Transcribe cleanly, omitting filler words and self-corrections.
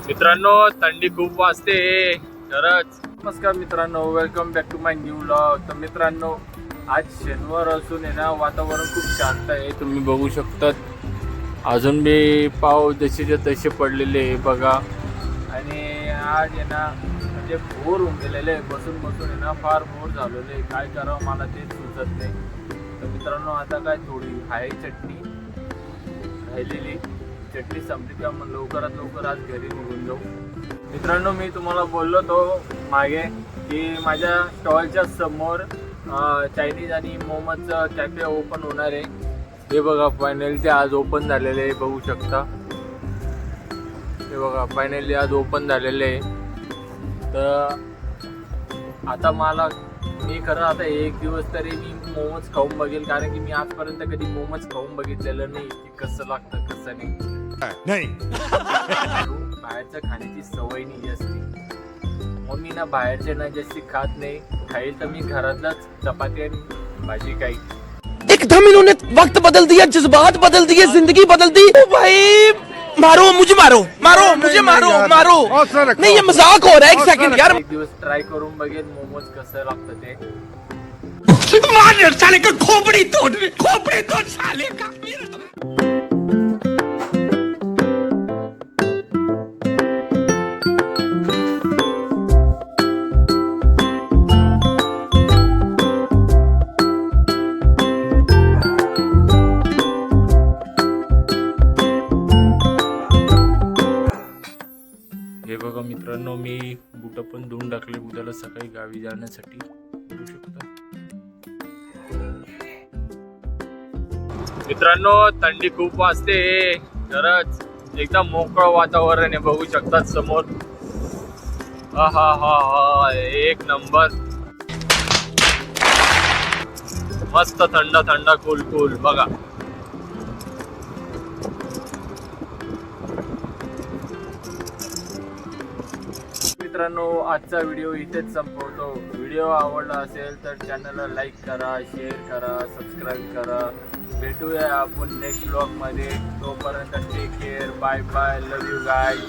मित्रांनो थंडी खूप वाजते खरंच. नमस्कार मित्रांनो, welcome back to my new vlog. तर मित्रांनो, आज शनिवार असून आहे ना, वातावरण खूप शांत आहे. तुम्ही बघू शकतात अजून बी पाव जसेच्या तसे पडलेले आहे बघा. आणि आज आहे ना म्हणजे बोर होऊन गेलेले आहे, बसून बसून आहे ना फार बोर झालेले आहे. काय करावं मला तेच सुचत नाही. तर मित्रांनो, आता काय थोडी आहे चटणी राहिलेली, चटणी संपली का मग लवकरात लवकर आज घरी निघून जाऊ. मित्रांनो, मी तुम्हाला बोललो तो मागे की माझ्या स्टॉलच्या समोर चायनीज आणि मोमोजचं कॅफे ओपन होणार आहे. हे बघा फायनली ते आज ओपन झालेले आहे, बघू शकता. हे बघा फायनली आज ओपन झालेले आहे. तर आता मी खरं आता एक दिवस तरी मी मोमोज खाऊन बघेल, कारण की मी आजपर्यंत कधी मोमोज खाऊन बघितलेलं नाही की कसं लागतं कसं नाही. बाहेरचं खाण्याची सवय नाही जास्ती, मग मी ना बाहेरचे ना जास्ती खात नाही. खाईल तर मी घरातलाच चपाती आणि भाजी खाईल. एकदम इन्होंने वक्त बदल दिया, जज्बात बदल दिए, जिंदगी बदल दी. ओ भाई मारो मुझे, मारो मारो मुझे, मारो मारो. नहीं ये मजाक हो रहा है, एक सेकंड यार. एक दिवस ट्राय करून बघेल मोमोज कसं लागतं ते. साले का खोपड़ी तोड़ साले का. हे बघा मित्रांनो, मी बुट पण धुवून टाकले उद्याला सकाळी गावी जाण्यासाठी. बघू शकता मित्रांनो, थंडी खूप वाजते खरंच. एकदम मोकळं वातावरण आहे, बघू शकतात समोर. हा हा हा हा, एक नंबर. मस्त थंड थंड कूल कूल बघा. मित्रांनो, आजचा व्हिडिओ इथेच संपवतो. व्हिडिओ आवडला असेल तर चॅनलला लाईक करा, शेअर करा, सबस्क्राईब करा. भेटूया आपण नेक्स्ट व्लॉग मध्ये. तोपर्यंत take care, bye bye, love you guys.